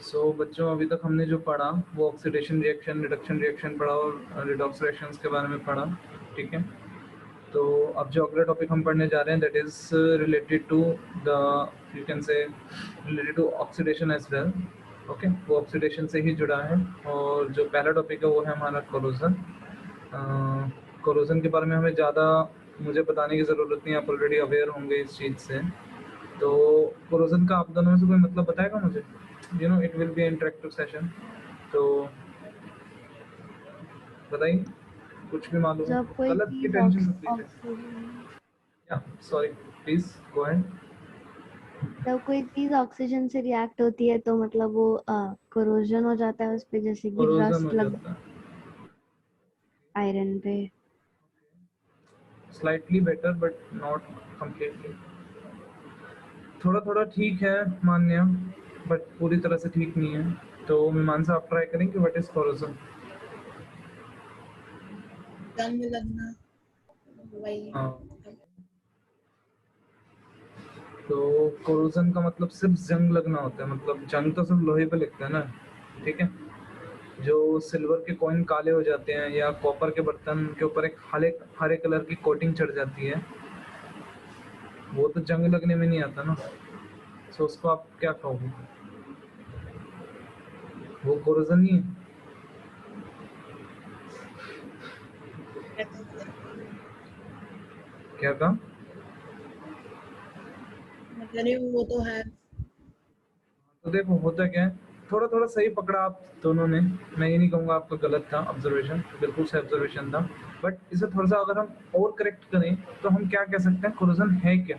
बच्चों अभी तक हमने जो पढ़ा वो ऑक्सीडेशन रिएक्शन, रिडक्शन रिएक्शन पढ़ा और रिडॉक्स रिएक्शंस के बारे में पढ़ा, ठीक है। तो अब जो अगला टॉपिक हम पढ़ने जा रहे हैं that is related to the, you can say related to oxidation as well, okay. वो ऑक्सीडेशन से ही जुड़ा है। और जो पहला टॉपिक है वो है हमारा कोरोजन। कोरोजन के बारे में हमें ज़्यादा मुझे बताने की ज़रूरत नहीं, आप ऑलरेडी अवेयर होंगे इस चीज़ से। तो कोरोजन का आप दोनों में से कोई मतलब बताएगा मुझे? You know it will be interactive session, तो बताइए कुछ भी मालूम है। जब कोई गलत की चीज टेंशन मत लीजिए। ऑक्सीजन या सॉरी, प्लीज गो अहेड। जब कोई चीज ऑक्सीजन से रिएक्ट होती है तो मतलब वो कोरोजन हो जाता है उस पे, जैसे कि कोरोजन हो रस्ट लग जाता है। आयरन पे। Slightly better but not completely. थोड़ा थोड़ा ठीक है मान्य, बट पूरी तरह से ठीक नहीं है। तो मीमांसा आप ट्राई करेंगे व्हाट इज कोरोजन? जंग लगना, वही। हाँ, तो कोरोजन का मतलब सिर्फ जंग लगना होता है। मतलब जंग तो सिर्फ लोहे पे लगता है ना, ठीक है। जो सिल्वर के कॉइन काले हो जाते हैं या कॉपर के बर्तन के ऊपर एक हरे हरे कलर की कोटिंग चढ़ जाती है, वो तो जंग लगने में नहीं आता ना। सो उसको आप क्या कहोगे? वो कोरोजन नहीं है। क्या कहा? मतलब वो तो है। तो देखो होता क्या है, थोड़ा थोड़ा सही पकड़ा आप दोनों ने। मैं ये नहीं कहूँगा आपका गलत था ऑब्जर्वेशन, बिल्कुल सही ऑब्जर्वेशन था। बट इसे थोड़ा सा अगर हम और करेक्ट करें तो हम क्या कह सकते हैं, कोरोजन है क्या?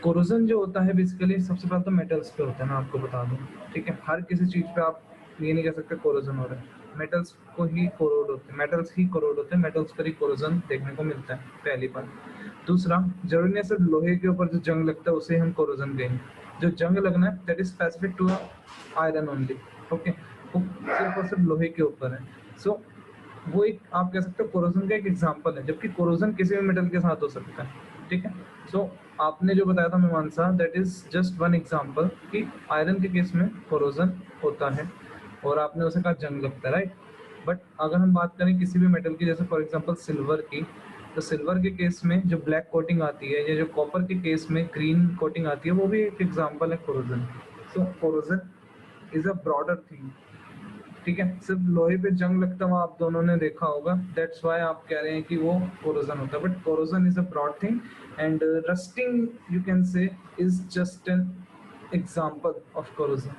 कोरोजन जो होता है बेसिकली सबसे पहले तो मेटल्स पे होता है, मैं आपको बता दूं, ठीक है। हर किसी चीज पे आप ये नहीं कह सकते कोरोजन हो रहा है। मेटल्स को ही कोरोड होते हैं, मेटल्स ही कोरोड होते हैं, मेटल्स पर ही कोरोजन देखने को मिलता है, पहली बात। दूसरा, जरूरी नहीं सिर्फ लोहे के ऊपर जो जंग लगता है उसे हम कोरोजन कहेंगे। जो जंग लगना है that is specific to iron only, okay. वो सिर्फ और सिर्फ लोहे के ऊपर है। सो वो एक आप कह सकते हो कोरोजन का एक एग्जांपल है, जबकि कोरोजन किसी भी मेटल के साथ हो सकता है, ठीक है। सो आपने जो बताया था मीमांसा, that is just one example कि आयरन के केस में कोरोजन होता है और आपने उसे कहा जंग लगता है, राइट। बट अगर हम बात करें किसी भी मेटल की, जैसे फॉर एग्जांपल सिल्वर की, तो सिल्वर के केस में जो ब्लैक कोटिंग आती है या जो कॉपर के केस में ग्रीन कोटिंग आती है, वो भी एक एग्जांपल है corrosion. So corrosion is a broader thing, ठीक है। सिर्फ लोहे पे जंग लगता हुआ आप दोनों ने देखा होगा, दैट्स व्हाई आप कह रहे हैं कि वो कोरोजन होता है। But corrosion is a broad thing and rusting you can say is just an example of corrosion.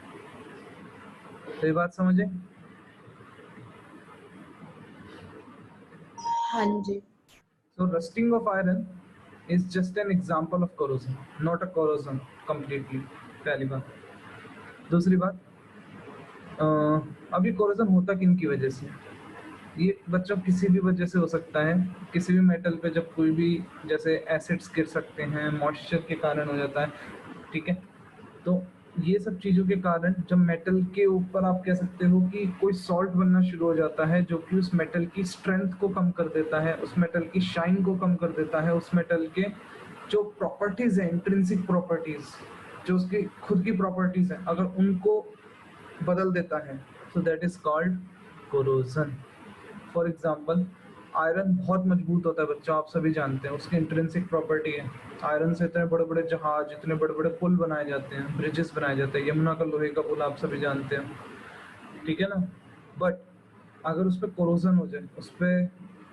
तो ये बात समझे? हाँ जी। So rusting of iron is just an example of corrosion, not a corrosion completely. पहली बात। दूसरी बात, अभी कोरोजन होता किन की वजह से? ये बच्चों किसी भी वजह से हो सकता है। किसी भी मेटल पे जब कोई भी जैसे एसिड्स गिर सकते हैं, मॉइस्चर के कारण हो जाता है, ठीक है। तो ये सब चीजों के कारण जब मेटल के ऊपर आप कह सकते हो कि कोई सॉल्ट बनना शुरू हो जाता है, जो कि उस मेटल की स्ट्रेंथ को कम कर देता है, उस मेटल की शाइन को कम कर देता है, उस मेटल के जो प्रॉपर्टीज है, इंट्रिंसिक प्रॉपर्टीज, जो उसकी खुद की प्रॉपर्टीज है, अगर उनको बदल देता है, so that is called corrosion. For example, iron बहुत मजबूत होता है बच्चों, आप सभी जानते हैं, उसकी इंट्रिंसिक प्रॉपर्टी है। आयरन से इतने बड़े बड़े जहाज, इतने बड़े बड़े पुल बनाए जाते हैं, ब्रिजेस बनाए जाते हैं। यमुना का लोहे का पुल आप सभी जानते हैं, ठीक है ना। बट अगर उस पर कोरोजन हो जाए, उस पर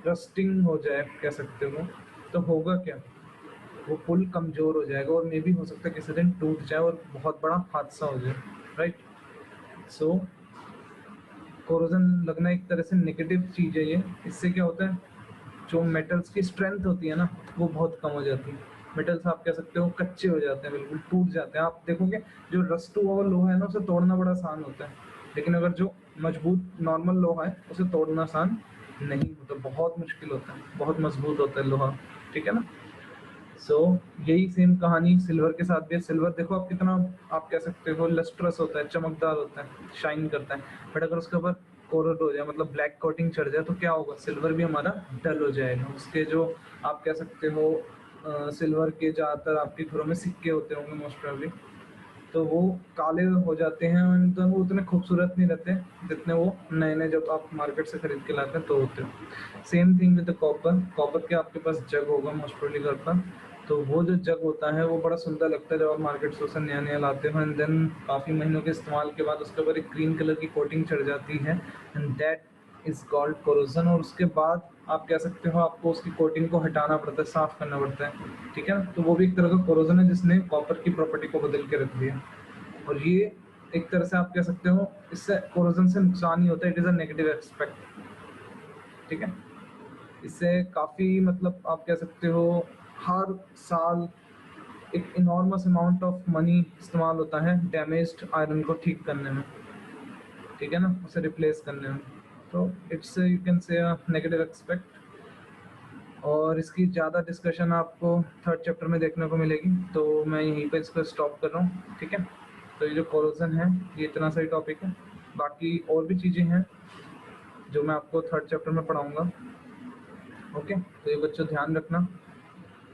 रस्टिंग हो जाए कह सकते हो, तो होगा क्या? वो पुल कमजोर हो जाएगा और मे भी हो सकता है किसी दिन टूट जाए और बहुत बड़ा हादसा हो जाए, राइट। सो कोरोजन लगना एक तरह से नेगेटिव चीज है ये। इससे क्या होता है, जो मेटल्स की स्ट्रेंथ होती है ना, वो बहुत कम हो जाती है। मेटल्स आप कह सकते हो कच्चे हो जाते हैं, बिल्कुल टूट जाते हैं। आप देखोगे जो रस्ट हुआ हुआ लोहा है ना, उसे तोड़ना बड़ा आसान होता है, लेकिन अगर जो मजबूत नॉर्मल लोहा है उसे तोड़ना आसान नहीं होता, बहुत मुश्किल होता है, बहुत मजबूत होता है लोहा, ठीक है ना। सो यही सेम कहानी सिल्वर के साथ भी है। सिल्वर देखो आप कितना, आप कह सकते हो लस्ट्रस होता है, चमकदार होता है, शाइन करता है। बट अगर उसके ऊपर कोरोड हो जाए, मतलब ब्लैक कोटिंग चढ़ जाए, तो क्या होगा? सिल्वर भी हमारा डल हो जाएगा। उसके जो आप कह सकते हो सिल्वर के ज़्यादातर आपके घरों में सिक्के होते होंगे मोस्ट प्रोबेबली, तो वो काले हो जाते हैं, तो वो उतने खूबसूरत नहीं रहते जितने वो नए जब आप मार्केट से खरीद के लाते हैं तो होते हैं। Same thing with the copper के आपके पास जग होगा मोस्ट प्रोबेबली घर पर, तो वो जो जग होता है वो बड़ा सुंदर लगता है जब आप मार्केट से उसे नया लाते हो, एंड देन काफ़ी महीनों के इस्तेमाल के बाद उसके ऊपर एक ग्रीन कलर की कोटिंग चढ़ जाती है, and that is called corrosion. और उसके बाद आप कह सकते हो आपको उसकी कोटिंग को हटाना पड़ता है, साफ करना पड़ता है, ठीक है ना। तो वो भी एक तरह का कोरोजन है जिसने कॉपर की प्रॉपर्टी को बदल के रख दिया। और ये एक तरह से आप कह सकते हो इससे कोरोजन से नुकसान ही होता है, it is a negative aspect, ठीक है। इससे काफ़ी मतलब आप कह सकते हो हर साल एक इनॉर्मस अमाउंट ऑफ मनी इस्तेमाल होता है डैमेज्ड आयरन को ठीक करने में, ठीक है ना, उसे रिप्लेस करने में। तो इट्स यू कैन से नेगेटिव एस्पेक्ट। और इसकी ज़्यादा डिस्कशन आपको थर्ड चैप्टर में देखने को मिलेगी, तो मैं यहीं पर इसको स्टॉप कर रहा हूँ, ठीक है। तो ये जो कोरोजन है ये इतना सही टॉपिक है, बाकी और भी चीज़ें हैं जो मैं आपको थर्ड चैप्टर में पढ़ाऊँगा, ओके। तो ये बच्चों ध्यान रखना।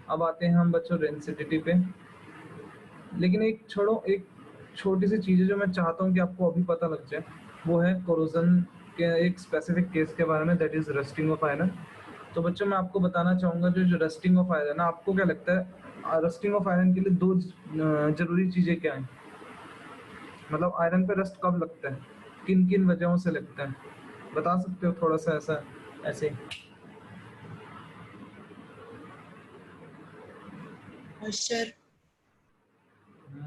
अब आते हैं हम बच्चों डेंसिटी पे, लेकिन एक छोटी सी चीज़ है जो मैं चाहता हूँ कि आपको अभी पता लग जाए, वो है कोरोजन के एक स्पेसिफिक केस के बारे में, that is rusting of iron. तो बच्चों मैं आपको बताना चाहूँगा जो रस्टिंग ऑफ आयरन है, आपको क्या लगता है रस्टिंग ऑफ आयरन के लिए दो जरूरी चीज़ें क्या हैं? मतलब आयरन पे रस्ट कब लगता है, किन किन वजहों से लगता है, बता सकते हो थोड़ा सा ऐसा ऐसे? मॉइस्चर।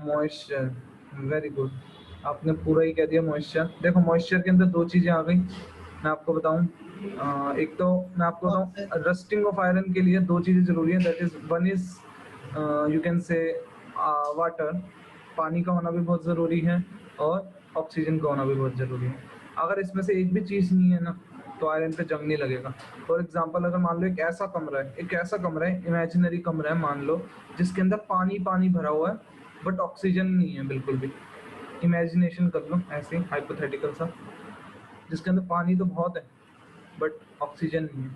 मॉइस्चर, वेरी गुड, आपने पूरा ही कह दिया मॉइस्चर। देखो मॉइस्चर के अंदर दो चीज़ें आ गई, मैं आपको बताऊं। एक तो मैं आपको वाटर। बताऊं रस्टिंग ऑफ आयरन के लिए दो चीज़ें जरूरी हैं, that is one is you can से वाटर, पानी का होना भी बहुत ज़रूरी है, और ऑक्सीजन का होना भी बहुत ज़रूरी है। अगर इसमें से एक भी चीज़ नहीं है ना तो आयरन पे जंग नहीं लगेगा। फॉर एग्जाम्पल अगर मान लो एक ऐसा कमरा है इमेजिनरी कमरा है मान लो, जिसके अंदर पानी पानी भरा हुआ है बट ऑक्सीजन नहीं है बिल्कुल भी। इमेजिनेशन कर लो ऐसे हाइपोथेटिकल सा, जिसके अंदर पानी तो बहुत है बट ऑक्सीजन नहीं है।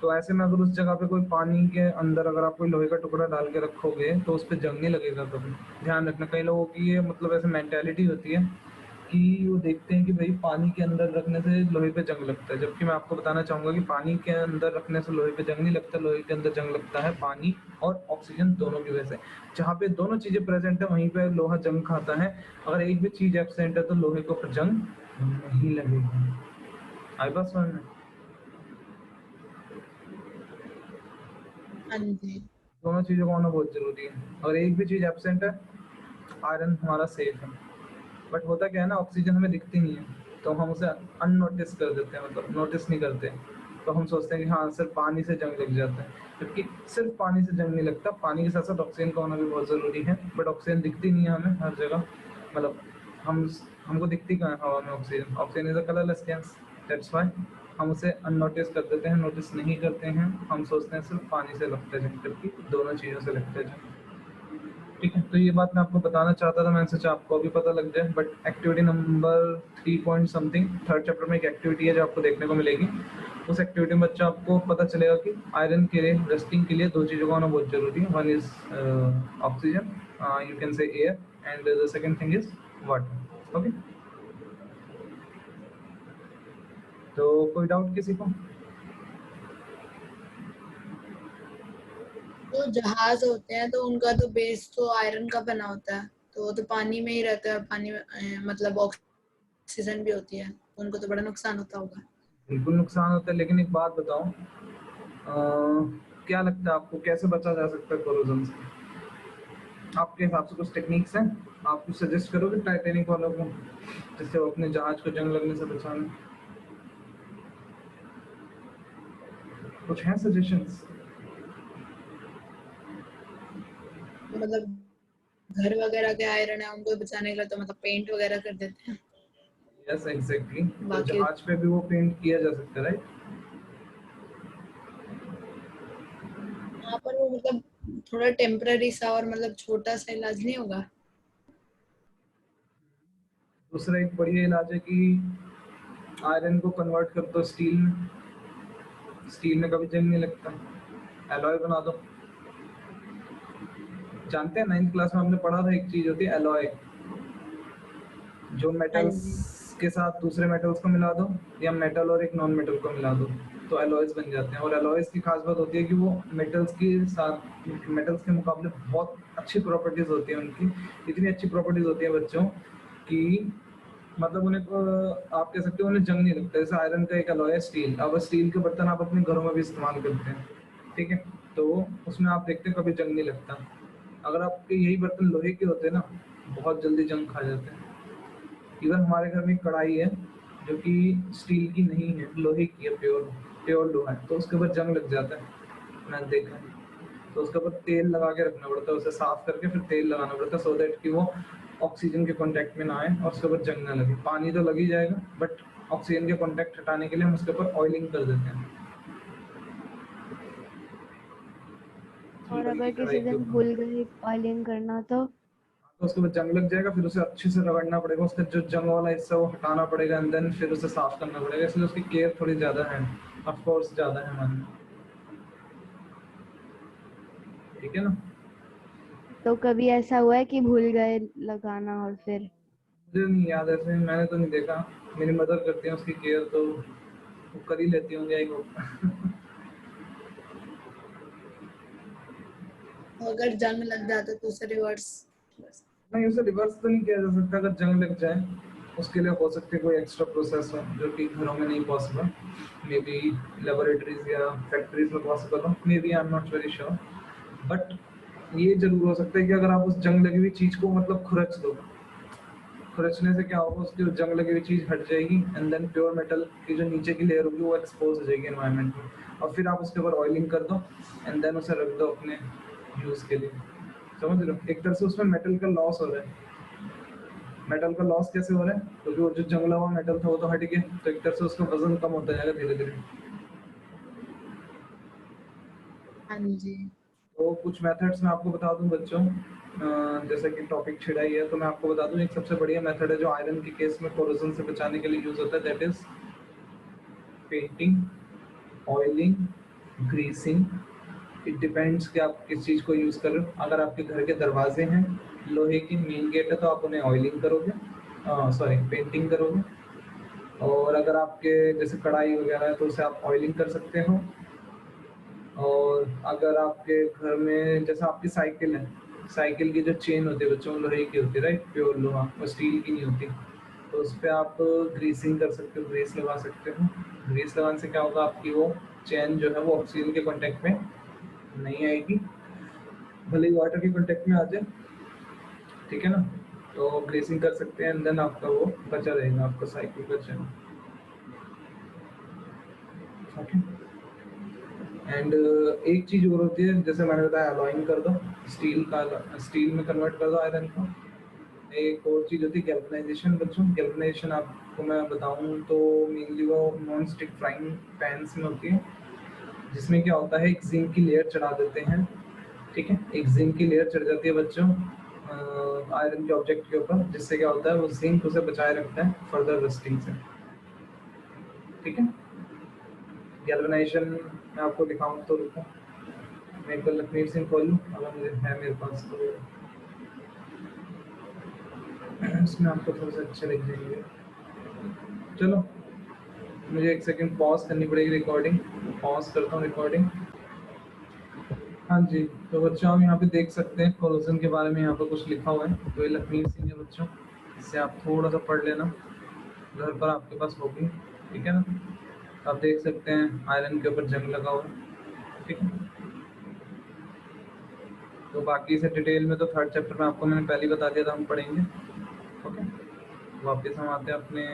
तो ऐसे में अगर उस जगह पे कोई पानी के अंदर अगर आप कोई लोहे का टुकड़ा डाल के रखोगे तो उस पर जंग नहीं लगेगा कभी। ध्यान रखना, कई लोगों की ये मतलब ऐसे मेंटेलिटी होती है कि वो देखते हैं कि भाई पानी के अंदर रखने से लोहे पे जंग लगता है, जबकि मैं आपको बताना चाहूँगा कि पानी के अंदर रखने से लोहे पे जंग नहीं लगता। लोहे के अंदर जंग लगता है पानी और ऑक्सीजन दोनों की वजह से। जहाँ पे दोनों चीज़ें प्रेजेंट है वहीं पे लोहा जंग खाता है, अगर एक भी चीज़ एब्सेंट है तो लोहे को फिर जंग नहीं लगेगा। आई बात समझ में? हाँ जी। दोनों चीज़ों का होना बहुत ज़रूरी है, अगर एक भी चीज़ एब्सेंट है आयरन हमारा सेफ है। बट होता क्या है ना, ऑक्सीजन हमें दिखती नहीं है तो हम उसे अननोटिस कर देते हैं, मतलब नोटिस नहीं करते। तो हम सोचते हैं कि हाँ सिर्फ पानी से जंग लग जाता है, जबकि सिर्फ पानी से जंग नहीं लगता, पानी के साथ साथ ऑक्सीजन का होना भी बहुत ज़रूरी है। बट ऑक्सीजन दिखती नहीं है हमें हर जगह, मतलब हमको दिखती कहाँ है हवा में oxygen. Oxygen is a colourless gas, that's why हम उसे अननोटिस कर देते हैं, नोटिस नहीं करते हैं। हम सोचते हैं सिर्फ पानी से लगता है जंग, जबकि दोनों चीज़ों से लगता है जंग, ठीक है। तो ये बात मैं आपको बताना चाहता था, मैंने सोचा आपको अभी पता लग जाए। But activity number 3 point something third chapter में एक एक्टिविटी है जो आपको देखने को मिलेगी। उस एक्टिविटी में बच्चा आपको पता चलेगा कि आयरन के लिए रस्टिंग के लिए दो चीज़ों का होना बहुत जरूरी है, one is oxygen, you can से air, and the second thing is water, okay. तो कोई डाउट किसी को? तो जहाज होते हैं तो उनका तो बेस तो आयरन का बना होता है, तो वो तो पानी में ही रहता है, और पानी में मतलब ऑक्सीजन भी होती है, उनको तो बड़ा नुकसान होता होगा। बिल्कुल नुकसान होता है, लेकिन एक बात बताओ, क्या लगता है आपको कैसे बचा जा सकता है कोरोजन से? आपके हिसाब से कुछ टेक्निक्स हैं आप कुछ सजेस्ट करोगे टाइटैनिक वालों को, जिससे वो अपने जहाज को जंग लगने से बचाने? कुछ हैं सजेशंस? तो मतलब घर वगैरह के आयरन है उनको बचाने के लिए तो मतलब पेंट वगैरह कर देते हैं। यस एग्जैक्टली, तो बाकी जहाज पे भी वो पेंट किया जा सकता है, राइट? यहाँ पर वो मतलब थोड़ा टेम्पररी सा और मतलब छोटा सा इलाज नहीं होगा। दूसरा एक बढ़िया इलाज है कि आयरन को कन्वर्ट कर दो स्टील में, स्टील में कभी जंग नहीं लगता, एलॉय बना दो, जानते हैं 9th क्लास में हमने पढ़ा था, एक चीज होती है एलॉय, जो हाँ मेटल्स जी। के साथ दूसरे मेटल्स को मिला दो या मेटल और एक नॉन मेटल को मिला दो तो एलॉयज बन जाते हैं। और एलॉयज की खास बात होती है कि वो मेटल्स के साथ, मेटल्स के मुकाबले बहुत अच्छी प्रॉपर्टीज होती हैं उनकी। इतनी अच्छी प्रॉपर्टीज होती है बच्चों कि मतलब उन्हें आप कह सकते हो उन्हें जंग नहीं लगता। जैसे आयरन का एक अलॉय है स्टील, अब स्टील के बर्तन आप अपने घरों में भी इस्तेमाल करते हैं, ठीक है, तो उसमें आप देखते हैं कभी जंग नहीं लगता। अगर आपके यही बर्तन लोहे के होते हैं ना, बहुत जल्दी जंग खा जाते हैं। इवन हमारे घर में एक कढ़ाई है जो कि स्टील की नहीं है, लोहे की है, प्योर प्योर लोहा है, तो उसके ऊपर जंग लग जाता है, मैंने देखा है। तो उसके ऊपर तेल लगा के रखना पड़ता है, उसे साफ करके फिर तेल लगाना पड़ता है सो दैट कि वो ऑक्सीजन के कांटेक्ट में ना आए और उसके ऊपर जंग ना लगे। पानी तो लग ही जाएगा बट ऑक्सीजन के कांटेक्ट हटाने के लिए हम उसके ऊपर ऑयलिंग कर देते हैं और लोहे की अगर कढ़ाई किसी के दिन ऊपर। भूल गए ऑयलिंग करना तो तो उसके बाद जंग लग जाएगा, फिर उसे अच्छे से रगड़ना पड़ेगा, उसका जो जंग वाला हिस्सा वो हटाना पड़ेगा एंड देन फिर उसे साफ करना पड़ेगा। इसलिए उसकी केयर थोड़ी ज़्यादा है, ऑफ कोर्स ज़्यादा है हमारे में, ठीक है ना। तो कभी ऐसा हुआ है कि भूल गए लगाना और फिर मुझे नहीं याद ऐसे, मैंने तो नहीं देखा, मेरी मदर करती है उसकी केयर तो वो कर ही लेती होंगी आई होप। अगर जंग लग जाता तो उसे रिवर्स। नहीं, उसे रिवर्स तो नहीं किया जा सकता। अगर जंग लग जाए उसके लिए हो सकती है कोई एक्स्ट्रा प्रोसेस हो जो कि घरों में नहीं पॉसिबल, मे बी लेबोरेटरीज या फैक्ट्रीज में पॉसिबल हो, maybe I am not very sure. But ये जरूर हो सकता है कि अगर आप उस जंग लगी हुई चीज को मतलब खुरच दो, खुरचने से क्या होगा, उसकी जंग लगी हुई चीज हट जाएगी एंड देन प्योर मेटल की जो नीचे की लेयर होगी वो एक्सपोज हो जाएगी एनवायरनमेंट में, और फिर आप उसके ऊपर ऑयलिंग कर दो एंड देन उसे रख दो अपने यूज के लिए। समझ रहे हो, एक तरह से उसमें मेटल का लॉस हो रहा है। मेटल का लॉस कैसे हो रहा है, क्योंकि वो जो जंगला हुआ मेटल था वो तो हट गया, तो एक तरह से उसका वजन कम होता जाएगा धीरे धीरे। हाँ जी। तो कुछ मेथड्स मैं आपको बता दूं बच्चों, जैसे कि टॉपिक छिड़ा ही है तो मैं आपको बता दूं, एक सबसे बढ़िया मेथड है जो आयरन के केस में कोरोजन से बचाने के लिए यूज होता है, that is painting, oiling, greasing. It depends कि आप किस चीज़ को यूज़ कर रहे हो। अगर आपके घर के दरवाजे हैं लोहे की, मेन गेट है, तो आप उन्हें ऑयलिंग करोगे, सॉरी पेंटिंग करोगे। और अगर आपके जैसे कढ़ाई वगैरह है तो उसे आप ऑयलिंग कर सकते हो। और अगर आपके घर में जैसे आपकी साइकिल है, साइकिल की जो चेन होती है बच्चों लोहे की होती है, राइट, प्योर लोहा, वो स्टील की नहीं होती, तो उस पर आप ग्रीसिंग कर सकते हो, ग्रीस लगा सकते हो। ग्रीस लगाने से क्या होगा, आपकी वो चेन जो है वो ऑक्सीजन के कांटेक्ट में नहीं आएगी, भले ही वाटर के कांटेक्ट में आ जाए, ठीक है ना। तो ग्रेसिंग कर सकते हैं एंड देन आपका वो बचा रहेगा आपका साइकिल का चैन, ओके। एंड एक चीज और होती है, जैसे मैंने बताया अलॉइंग कर दो, स्टील में कन्वर्ट कर दो आयरन को। एक और चीज होती है गैल्वनाइजेशन बच्चों। गैल्वनाइजेशन आपको मैं बताऊं तो मेनली वो नॉन स्टिक फ्राइंग पैन्स में होती है, जिसमें क्या होता है एक जिंक की लेयर चढ़ा देते हैं, ठीक है, एक जिंक की लेयर चढ़ जाती है बच्चों आयरन के ऑब्जेक्ट के ऊपर, जिससे क्या होता है वो जिंक उसे बचाए रखता है फर्दर रस्टिंग से, ठीक है। गैल्वेनाइजेशन मैं आपको दिखाऊं तो रुको, मैं एक बार लखमीर सिंह खोल लूँ अगर मुझे है मेरे पास तो इसमें आपको थोड़ा सा अच्छे लग जाएंगे। चलो मुझे एक सेकंड पॉज करनी पड़ेगी रिकॉर्डिंग, पॉज करता हूँ रिकॉर्डिंग। हाँ जी, तो बच्चों हम यहाँ पे देख सकते हैं कोरोजन के बारे में, यहाँ पर कुछ लिखा हुआ है, तो ये लखमीर सिंह है बच्चों, इससे आप थोड़ा सा पढ़ लेना, घर पर आपके पास होगी, ठीक है ना। आप देख सकते हैं आयरन के ऊपर जंग लगा हुआ है, ठीक है। तो बाकी से डिटेल में तो थर्ड चैप्टर में आपको मैंने पहले ही बता दिया था, हम पढ़ेंगे, ओके। वापस हम आते हैं अपने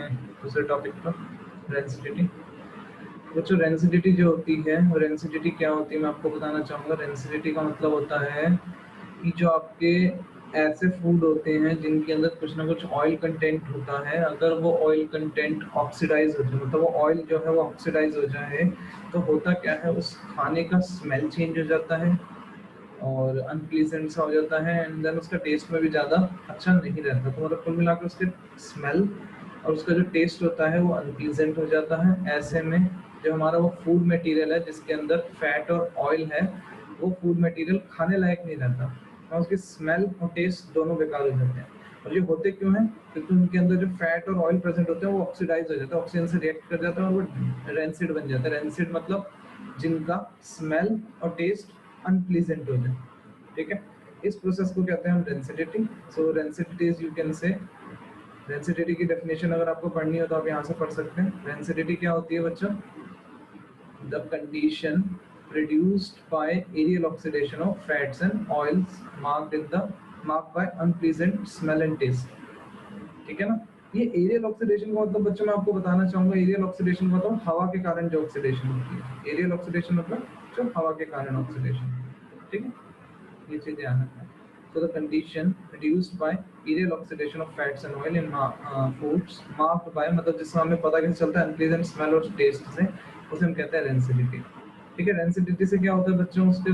दूसरे टॉपिक पर, रेंसिडिटी। बच्चों रेंसिडिटी जो होती है, रेंसिडिटी क्या होती है मैं आपको बताना चाहूँगा। रेंसिडिटी का मतलब होता है कि जो आपके ऐसे फूड होते हैं जिनके अंदर कुछ ना कुछ ऑयल कंटेंट होता है, अगर वो ऑयल कंटेंट ऑक्सीडाइज हो जाए, मतलब वो ऑयल जो है वो ऑक्सीडाइज हो जाए, तो होता क्या है उस खाने का स्मेल चेंज हो जाता है और अनप्लीजेंट सा हो जाता है एंड देन उसका टेस्ट में भी ज़्यादा अच्छा नहीं रहता। तो मतलब कुल मिलाकर उसके स्मेल और उसका जो टेस्ट होता है वो अनप्लीजेंट हो जाता है। ऐसे में जो हमारा वो फूड मटेरियल है जिसके अंदर फैट और ऑयल है, वो फूड मटेरियल खाने लायक नहीं रहता। और उसकी स्मेल और टेस्ट दोनों बेकार हो जाते हैं। और ये होते क्यों हैं? क्योंकि उनके अंदर जो फैट और ऑयल प्रेजेंट होते हैं वो ऑक्सीडाइज हो जाता है, ऑक्सीजन से रिएक्ट कर जाता है और वो रेंसिड बन जाता है। रेंसिड मतलब जिनका स्मेल और टेस्ट अनप्लीजेंट हो जाए, ठीक है। इस प्रोसेस को कहते हैं हम rancidity. So rancidity is, you can से, रेंसिडिटी की डेफिनेशन अगर आपको पढ़नी हो तो आप यहाँ से पढ़ सकते हैं। रेंसिडिटी क्या होती है बच्चों? The condition produced by aerial oxidation of fats and oils marked by unpleasant smell and taste, ठीक है ना। ये एरियल ऑक्सीडेशन का मतलब बच्चों मैं आपको बताना चाहूंगा, एरियल ऑक्सीडेशन का मतलब हवा के कारण जो ऑक्सीडेशन होती है। एरियल ऑक्सीडेशन मतलब जो हवा के कारण ऑक्सीडेशन, ठीक है। ये चीज ध्यान रखना। So the condition produced by aerial oxidation of fats and oil in foods marked by, मतलब जिसमें हमें पता कैसे चलता है अनप्लीजेंट स्मेल और टेस्ट से, उसे हम कहते हैं रेंसिडिटी, ठीक है। रेंसिडिटी से क्या होता है बच्चों? उसके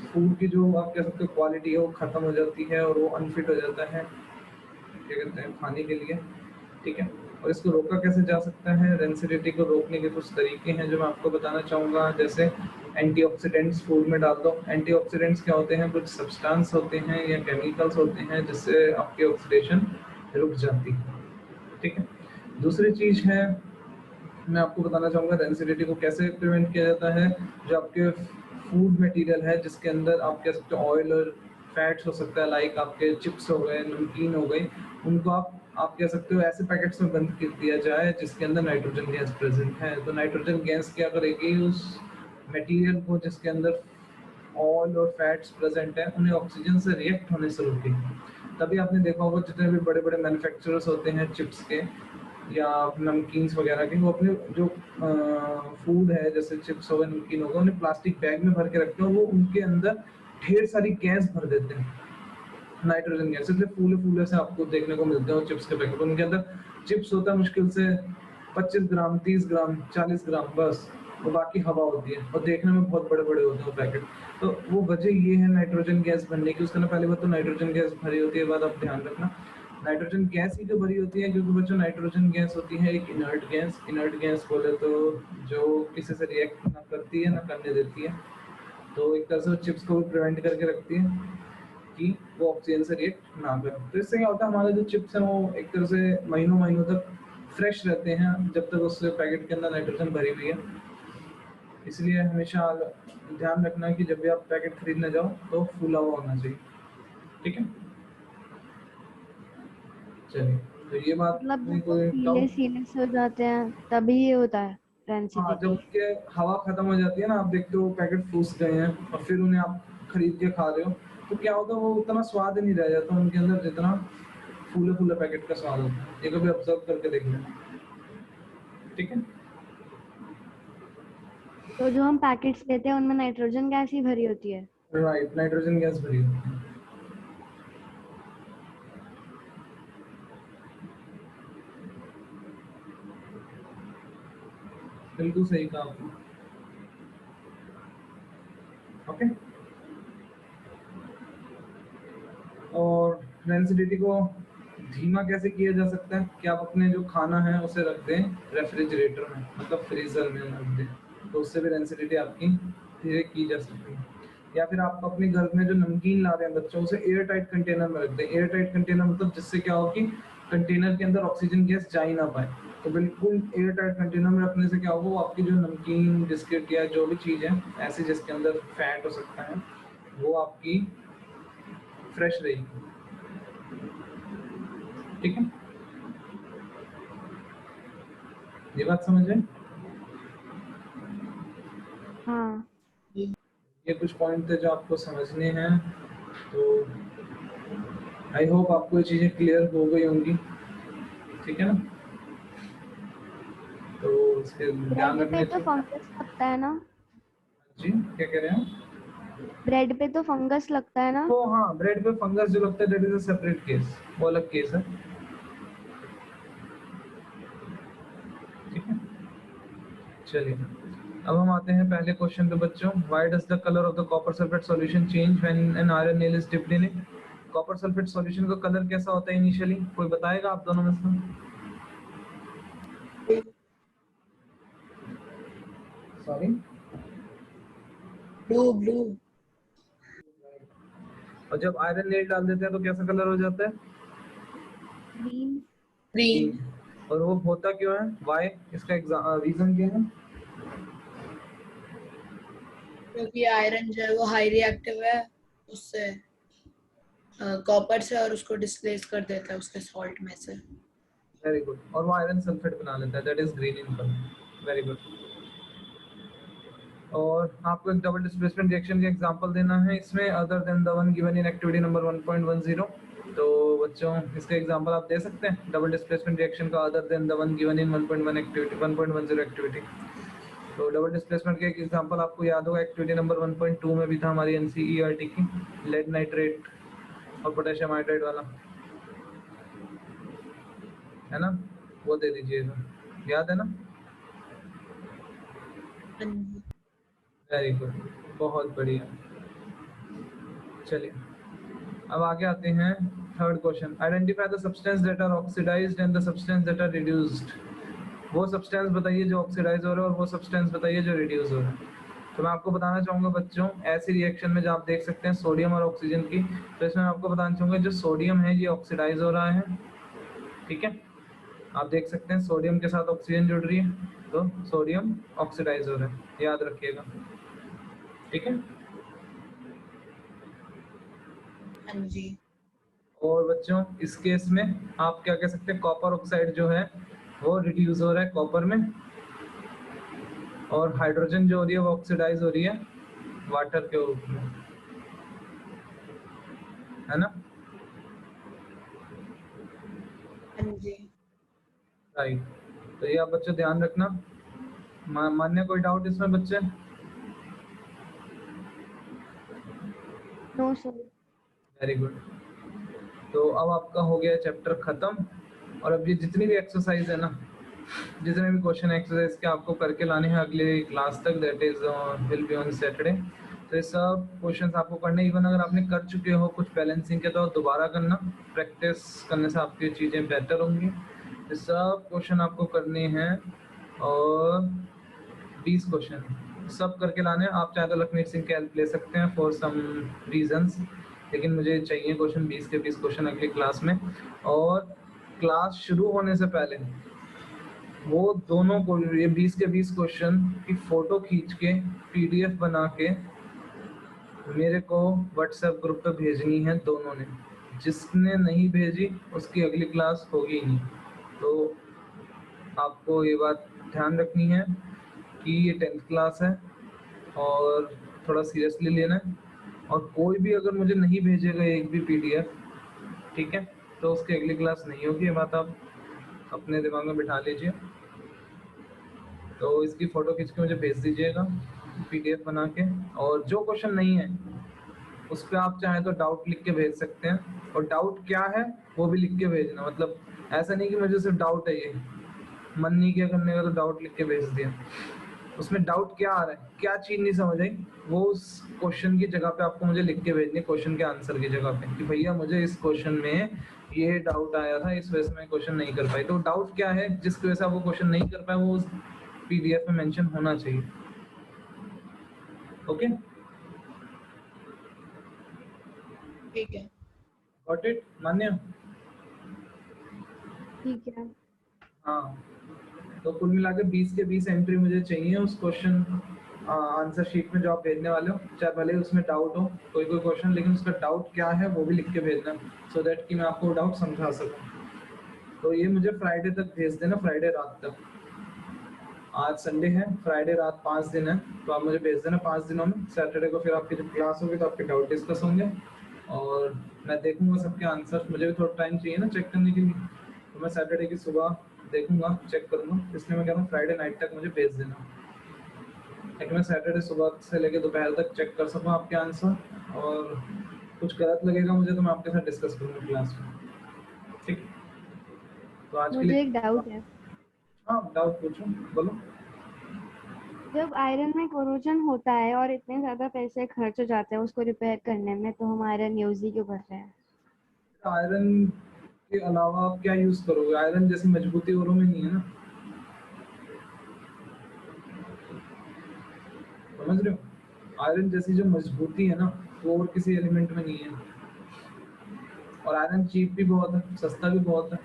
फूड की जो आप कह सकते हो क्वालिटी है वो खत्म हो जाती है और वो अनफिट हो जाता है, क्या कहते हैं, खाने के लिए, ठीक है। और इसको रोका कैसे जा सकता है? रेंसिडिटी को रोकने के कुछ तरीके हैं जो मैं आपको बताना चाहूँगा। जैसे एंटीऑक्सीडेंट्स फूड में डाल दो। एंटीऑक्सीडेंट्स क्या होते हैं? कुछ सब्सटेंस होते हैं या केमिकल्स होते हैं जिससे आपकी ऑक्सीडेशन रुक जाती है, ठीक है। दूसरी चीज है, मैं आपको बताना चाहूँगा रेंसिडिटी को कैसे प्रिवेंट किया जाता है। जो आपके फूड मटेरियल है जिसके अंदर आप कह सकते हो ऑयल और फैट्स हो सकता है, लाइक आपके चिप्स हो गए, नमकीन हो गई, उनको आप कह सकते हो ऐसे पैकेट्स में बंद कर दिया जाए जिसके अंदर नाइट्रोजन गैस प्रेजेंट है। तो नाइट्रोजन गैस क्या करेगी? उस मटेरियल को जिसके अंदर ऑयल और फैट्स प्रेजेंट है उन्हें ऑक्सीजन से रिएक्ट होने से रोकेगी। तभी आपने देखा होगा जितने भी बड़े बड़े मैन्युफैक्चरर्स होते हैं चिप्स के या नमकीन्स वगैरह के, वो अपने जो फूड है जैसे चिप्स हो गए, नमकीन होगा, उन्हें प्लास्टिक बैग में भर के रखते हैं और वो उनके अंदर ढेर सारी गैस भर देते हैं, नाइट्रोजन गैस। इसलिए फूले फूले से आपको देखने को मिलते हैं चिप्स के पैकेट। उनके अंदर चिप्स होता है मुश्किल से 25 ग्राम, 30 ग्राम, 40 ग्राम बस, और बाकी हवा होती है और देखने में बहुत बड़े बड़े होते हैं वो पैकेट। तो वो वजह ये है नाइट्रोजन गैस भरने की। उसके ना पहले बात तो नाइट्रोजन गैस भरी होती है, बात आप ध्यान रखना नाइट्रोजन गैस ही जो भरी होती है, क्योंकि बच्चों नाइट्रोजन गैस होती है एक इनर्ट गैस। इनर्ट गैस बोले तो जो किसी से रिएक्ट ना करती है ना करने देती है, तो एक तरह से चिप्स को भी प्रिवेंट करके रखती है कि वो ऑक्सीजन से रिएक्ट ना करें। तो इससे क्या होता है, हमारे जो चिप्स हैं वो एक तरह से महीनों महीनों तक फ्रेश रहते हैं जब तक उस पैकेट के अंदर नाइट्रोजन भरी हुई है। इसलिए हमेशा ध्यान रखना कि जब भी आप पैकेट खरीदने जाओ तो फूला हुआ होना चाहिए, ठीक है। चलिए, तो ये बात मतलब में जब वो कोई पीले डाउट? सीले से हो जाते हैं तभी ये होता है हाँ, जब रेंसिडिटी। उनके हवा खत्म हो जाती है ना, आप देखते हो पैकेट फूस गए हैं और फिर उन्हें आप खरीद के खा रहे हो, तो क्या होता है वो उतना स्वाद नहीं रह जाता उनके अंदर जितना फूले फूले पैकेट का स्वाद होता है। ये कभी ऑब्जर्व करके देख लेना, ठीक है। तो जो हम पैकेट्स लेते हैं उनमें नाइट्रोजन गैस ही भरी होती है। राइट, नाइट्रोजन गैस भरी होती है। बिल्कुल सही कहा आपने, ओके। और रेंसिडिटी को धीमा कैसे किया जा सकता है कि आप अपने जो खाना है उसे रख दें रेफ्रिजरेटर में, मतलब फ्रीजर में रख दें, तो उससे भी रेंसिडिटी आपकी धीरे की जा सकती है। या फिर आप अपने घर में जो नमकीन ला रहे हैं बच्चों, उसे एयर टाइट कंटेनर में रख दें। एयर टाइट कंटेनर मतलब जिससे क्या हो कि कंटेनर के अंदर ऑक्सीजन गैस जा ही ना पाए। तो बिल्कुल एयर टाइट कंटेनर में रखने से क्या होगा, वो आपकी जो नमकीन, बिस्किट या जो भी चीज़ है ऐसी जिसके अंदर फैट हो सकता है, वो आपकी फ्रेश रहेगी, ठीक है। ये बात समझ रहे हैं? हाँ। ये कुछ पॉइंट थे जो आपको समझने हैं, तो आई होप आपको ये चीज़ें क्लियर हो गई होंगी, ठीक है ना। तो इसके ध्यान ब्रेड पे रखने तो चाहिए। फंगस लगता है ना। जी, क्या कह रहे हैं? ब्रेड पे तो फंगस लगता है ना। तो हाँ, ब्रेड पे फंगस जो लगता है that is a separate case, वो अलग केस है, ठीक है। चलिए, अब हम आते हैं पहले क्वेश्चन पे बच्चों। Why does the colour of the copper sulphate solution change when an iron nail is dipped in it? Copper sulphate solution का कलर कैसा होता है इनिशियली, कोई बताएगा आप दोनों में से? Sorry, blue blue. और जब आयरन नेट डाल देते हैं तो कैसा कलर हो जाता है? ग्रीन। ग्रीन। और वो होता क्यों है? वाई? इसका रीजन क्या है? क्योंकि आयरन जो है वो हाई रिएक्टिव है उससे कॉपर से, और उसको डिस्प्लेस कर देता है उसके सॉल्ट में से। Very good. और वो आयरन सल्फेट बना लेता है, that is green in colour. Very good. और आपको एक डबल डिस्प्लेसमेंट रिएक्शन का एग्जांपल देना है इसमें, other than the one given in activity number 1.10। तो बच्चों इसका एग्जांपल आप दे सकते हैं डबल डिस्प्लेसमेंट रिएक्शन का, other than the one given in 1.1 activity 1.10 activity. तो डबल डिस्प्लेसमेंट का एक एग्जांपल आपको याद होगा, एक्टिविटी नंबर 1.2 में भी था हमारी एनसीईआरटी की, लेड नाइट्रेट और पोटेशियम हाइड्राइड वाला, है ना? वो दे दीजिएगा, याद है ना? हाँ जी। वेरी गुड, बहुत बढ़िया। चलिए अब आगे आते हैं third question, identify the substance that are oxidized and the substance that are reduced. वो सब्सटेंस बताइए जो ऑक्सीडाइज हो रहा है और वो सब्सटेंस बताइए जो रिड्यूस हो रहा है। तो मैं आपको बताना चाहूंगा बच्चों, ऐसी रिएक्शन में जो आप देख सकते हैं सोडियम और ऑक्सीजन की, तो इसमें आपको बताना चाहूंगा जो सोडियम है ये ऑक्सीडाइज हो रहा है, ठीक है? आप देख सकते हैं सोडियम के साथ ऑक्सीजन जुड़ रही है, तो सोडियम ऑक्सीडाइज हो रहा है, याद रखिएगा, ठीक है? हाँ जी। और बच्चों इस केस में आप क्या कह सकते हैं, कॉपर ऑक्साइड जो है वो रिड्यूस हो रहा है कॉपर में, और हाइड्रोजन जो हो रही है वो ऑक्सीडाइज हो रही है वाटर के रूप में, है ना? हाँ जी। राइट। तो ये आप बच्चों ध्यान रखना। मान्य कोई डाउट इसमें बच्चे? No sir. Very good. तो अब आपका हो गया चैप्टर खत्म, और अब ये जितनी भी एक्सरसाइज है ना, जितने भी क्वेश्चन एक्सरसाइज के आपको करके लाने हैं अगले क्लास तक, that is will be on Saturday, तो ये सब क्वेश्चंस आपको करने, इवन अगर आपने कर चुके हो कुछ बैलेंसिंग के, तो दोबारा करना, प्रैक्टिस करने से आपकी चीज़ें बेहतर होंगी। ये सब क्वेश्चन आपको करने हैं, और 20 क्वेश्चन सब करके लाने हैं। आप चाहे तो लखमीत सिंह की हेल्प ले सकते हैं फॉर सम रीजंस, लेकिन मुझे चाहिए क्वेश्चन 20 के 20 क्वेश्चन अगली क्लास में। और क्लास शुरू होने से पहले वो दोनों को, ये 20 के 20 क्वेश्चन की फोटो खींच के पीडीएफ बना के मेरे को व्हाट्सएप ग्रुप पे भेजनी है दोनों ने। जिसने नहीं भेजी उसकी अगली क्लास होगी ही नहीं। तो आपको ये बात ध्यान रखनी है कि ये 10th क्लास है और थोड़ा सीरियसली लेना है, और कोई भी अगर मुझे नहीं भेजेगा एक भी पीडीएफ, ठीक है, तो उसकी अगली क्लास नहीं होगी। ये बात आप अपने दिमाग में बिठा लीजिए। तो इसकी फ़ोटो खींच के मुझे भेज दीजिएगा पीडीएफ बना के, और जो क्वेश्चन नहीं है उस पर आप चाहें तो डाउट लिख के भेज सकते हैं, और डाउट क्या है वो भी लिख के भेजना। मतलब ऐसा नहीं कि मुझे सिर्फ डाउट है, ये मन नहीं किया करने का तो डाउट लिख के भेज दिया। उसमें डाउट क्या आ रहा है, क्या चीज़ नहीं समझ आई, वो उस क्वेश्चन की जगह पे आपको मुझे लिख के भेजनी है, क्वेश्चन के आंसर की जगह पे, कि भैया मुझे इस क्वेश्चन में ये डाउट आया था, इस वजह से मैं क्वेश्चन नहीं कर पाई। तो डाउट क्या है जिसकी वजह से आप वो क्वेश्चन नहीं कर पाए, वो उस पीडीएफ में मेंशन होना चाहिए। ओके, ठीक है। Got it? मान्य? ठीक है। हाँ, तो कुल मिला के 20 के 20 एंट्री मुझे चाहिए उस क्वेश्चन आंसर शीट में जो आप भेजने वाले हो, चाहे भले ही उसमें डाउट हो कोई कोई क्वेश्चन, लेकिन उसका डाउट क्या है वो भी लिख के भेजना, सो दैट कि मैं आपको डाउट समझा सकूं। तो ये मुझे फ्राइडे तक भेज देना, फ्राइडे रात तक। आज संडे है, फ्राइडे रात 5 दिन है, तो आप मुझे भेज देना 5 दिनों में। सैटरडे को फिर आपकी जब क्लास होगी तो आपके डाउट डिस्कस होंगे, और मैं देखूंगा सबके आंसर, मुझे भी थोड़ा टाइम चाहिए ना चेक करने के लिए, तो मैं सैटरडे की सुबह देखूंगा, चेक करूंगा, इसलिए मैं कह रहा हूँ फ्राइडे नाइट तक मुझे भेज देना, ताकि मैं सैटरडे सुबह से लेकर दोपहर तक चेक कर सकूँ आपके आंसर, और कुछ गलत लगेगा मुझे तो मैं आपके साथ डिस्कस करूँगा क्लास में, ठीक? तो आज के मुझे लिए, एक डाउट है। हाँ डाउट पूछो, बोलो। जब आयरन में कोरोजन होता है और इतने ज्यादा पैसे खर्च हो जाते हैं उसको रिपेयर करने में, तो हम आयरन यूज ही क्यों कर रहे हैं? आयरन के अलावा आप क्या यूज करोगे? आयरन जैसी मजबूती औरों में नहीं है ना, समझ रहे हो? आयरन जैसी जो मजबूती है ना वो और किसी एलिमेंट में नहीं है। और आयरन चीप भी बहुत है, सस्ता भी बहुत है,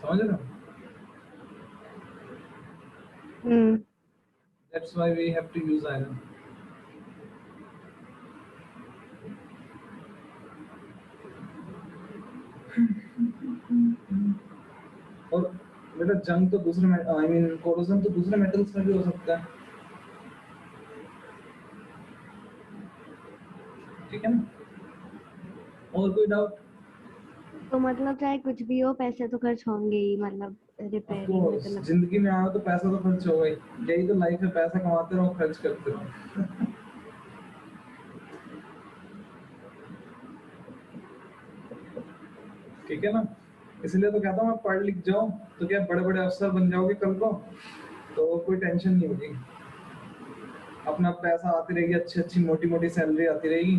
समझ रहे हो? हम्म। That's why we have to use iron. और बेटा जंग तो दूसरे आई मीन कोरोजन तो दूसरे मेटल्स में भी हो सकता है, ठीक है ना? और कोई डाउट? तो मतलब चाहे कुछ भी हो पैसे तो खर्च होंगे ही, मतलब रिपेयरिंग में ऑफकोर्स तो लग। जिंदगी में आओ तो पैसा तो खर्च होगा ही, यही तो लाइफ है, पैसा कमाते रहो खर्च करते रहो। ठीक है ना? इसलिए तो कहता हूँ मैं पढ़ लिख जाओ तो क्या बड़े बड़े अफसर बन जाओगे कल को, तो कोई टेंशन नहीं होगी, अपना पैसा आती रहेगी, अच्छी अच्छी मोटी मोटी सैलरी आती रहेगी,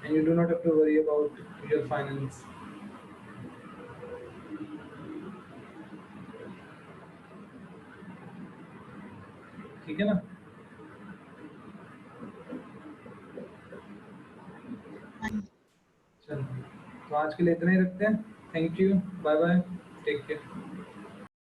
and you do not have to worry about your finance. ठीक है ना? हाँ जी। चलो, तो आज के लिए इतना ही रखते हैं। Thank you, bye bye, take care.